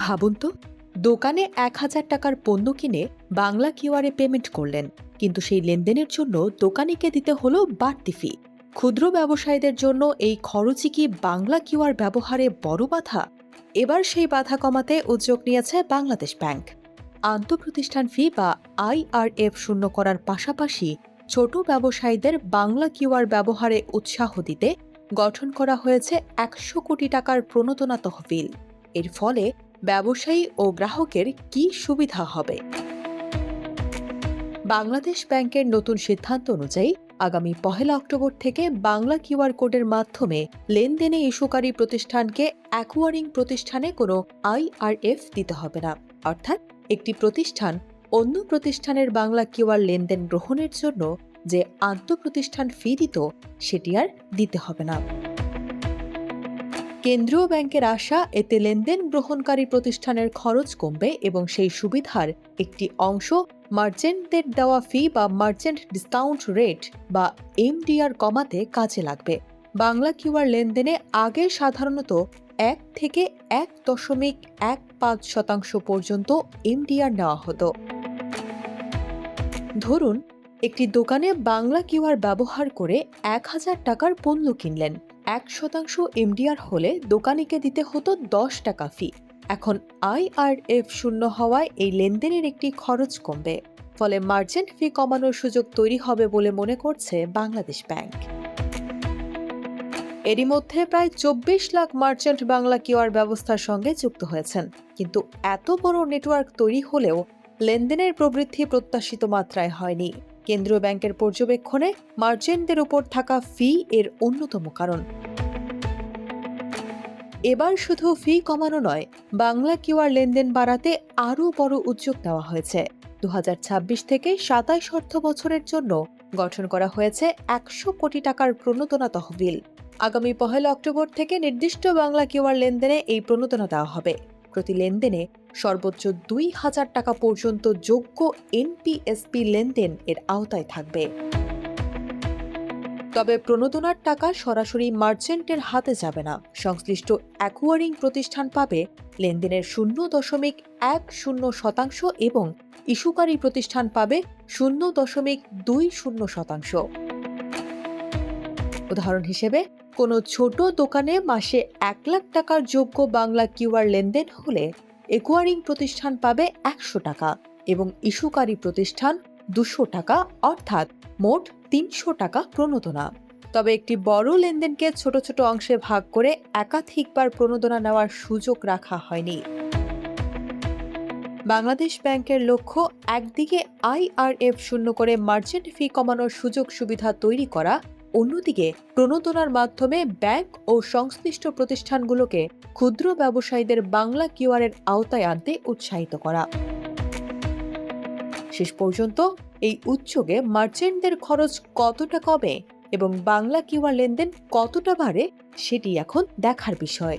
ভাবুন তো, দোকানে ১,০০০ টাকার পণ্য কিনে বাংলা কিউআরে পেমেন্ট করলেন, কিন্তু সেই লেনদেনের জন্য দোকানিকে দিতে হলো বাড়তি ফি। ক্ষুদ্র ব্যবসায়ীদের জন্য এই খরচই কি বাংলা কিউআর ব্যবহারে বড় বাধা? এবার সেই বাধা কমাতে উদ্যোগ নিয়েছে বাংলাদেশ ব্যাংক। আন্তঃপ্রতিষ্ঠান ফি বা আইআরএফ শূন্য করার পাশাপাশি ছোট ব্যবসায়ীদের বাংলা কিউআর ব্যবহারে উৎসাহ দিতে গঠন করা হয়েছে ১০০ কোটি টাকার প্রণোদনা তহবিল। এর ফলে ব্যবসায়ী ও গ্রাহকের কি সুবিধা হবে? বাংলাদেশ ব্যাংকের নতুন সিদ্ধান্ত অনুযায়ী আগামী ১ অক্টোবর থেকে বাংলা কিউআর কোডের মাধ্যমে লেনদেনে ইস্যুকারী প্রতিষ্ঠানকে অ্যাকুয়ারিং প্রতিষ্ঠানে কোনো আইআরএফ দিতে হবে না। অর্থাৎ একটি প্রতিষ্ঠান অন্য প্রতিষ্ঠানের বাংলা কিউআর লেনদেন গ্রহণের জন্য যে আন্তঃপ্রতিষ্ঠান ফি দিত, সেটি আর দিতে হবে না। কেন্দ্রীয় ব্যাংকের আশা, এতে লেনদেন গ্রহণকারী প্রতিষ্ঠানের খরচ কমবে এবং সেই সুবিধার একটি অংশ মার্চেন্টদের দেওয়া ফি বা মার্চেন্ট ডিসকাউন্ট রেট বা এমডিআর কমাতে কাজে লাগবে। বাংলা কিউআর লেনদেনে আগে সাধারণত ১ থেকে ১.১৫% পর্যন্ত এমডিআর নেওয়া হতো। ধরুন, একটি দোকানে বাংলা কিউআর ব্যবহার করে ১,০০০ টাকার পণ্য কিনলেন। ১% এমডিআর হলে দোকানিকে দিতে হতো ১০ টাকা ফি। এখন আইআরএফ শূন্য হওয়ায় এই লেনদেনের একটি খরচ কমবে। ফলে মার্চেন্ট ফি কমানোর সুযোগ তৈরি হবে বলে মনে করছে বাংলাদেশ ব্যাংক। এরই মধ্যে প্রায় ২৪ লাখ মার্চেন্ট বাংলা কিউআর ব্যবস্থার সঙ্গে যুক্ত হয়েছেন। কিন্তু এত বড় নেটওয়ার্ক তৈরি হলেও লেনদেনের প্রবৃদ্ধি প্রত্যাশিত মাত্রায় হয়নি। কেন্দ্রীয় ব্যাংকের পর্যবেক্ষণে মার্চেন্টদের উপর থাকা ফি এর অন্যতম কারণ। এবার শুধু ফি কমানো নয়, বাংলা কিউআর লেনদেন বাড়াতে আরও বড় উদ্যোগ নেওয়া হয়েছে। ২০২৬ থেকে ২৭ অর্থ বছরের জন্য গঠন করা হয়েছে ১০০ কোটি টাকার প্রণোদনা তহবিল। আগামী ১ অক্টোবর থেকে নির্দিষ্ট বাংলা কিউআর লেনদেনে এই প্রণোদনা দেওয়া হবে। প্রতি লেনদেনে সর্বোচ্চ ২,০০০ টাকা পর্যন্ত যোগ্য এনপিএসপি লেনদেন এর আওতায় থাকবে। তবে প্রণোদনার টাকা সরাসরি মার্চেন্টের হাতে যাবে না। সংশ্লিষ্ট অ্যাকুয়ারিং প্রতিষ্ঠান পাবে লেনদেনের ০.১০% এবং ইস্যুকারী প্রতিষ্ঠান পাবে ০.২০%। উদাহরণ হিসেবে, কোনো ছোট দোকানে মাসে ১ লাখ টাকার যোগ্য বাংলা কিউআর লেনদেন হলে অ্যাকুয়ারিং প্রতিষ্ঠান পাবে ১০০ টাকা এবং ইস্যুকারী প্রতিষ্ঠান ২০০ টাকা, অর্থাৎ মোট ৩০০ টাকা প্রণোদনা। তবে একটি বড় লেনদেনকে ছোট ছোট অংশে ভাগ করে একাধিকবার প্রণোদনা নেওয়ার সুযোগ রাখা হয়নি। বাংলাদেশ ব্যাংকের লক্ষ্য, একদিকে আইআরএফ শূন্য করে মার্চেন্ট ফি কমানোর সুযোগ সুবিধা তৈরি করা, অন্যদিকে প্রণোদনার মাধ্যমে ব্যাংক ও সংশ্লিষ্ট প্রতিষ্ঠানগুলোকে ক্ষুদ্র ব্যবসায়ীদের বাংলা কিউআরের আওতায় আনতে উৎসাহিত করা। শেষ পর্যন্ত এই উদ্যোগে মার্চেন্টদের খরচ কতটা কমে এবং বাংলা কিউআর লেনদেন কতটা বাড়ে, সেটি এখন দেখার বিষয়।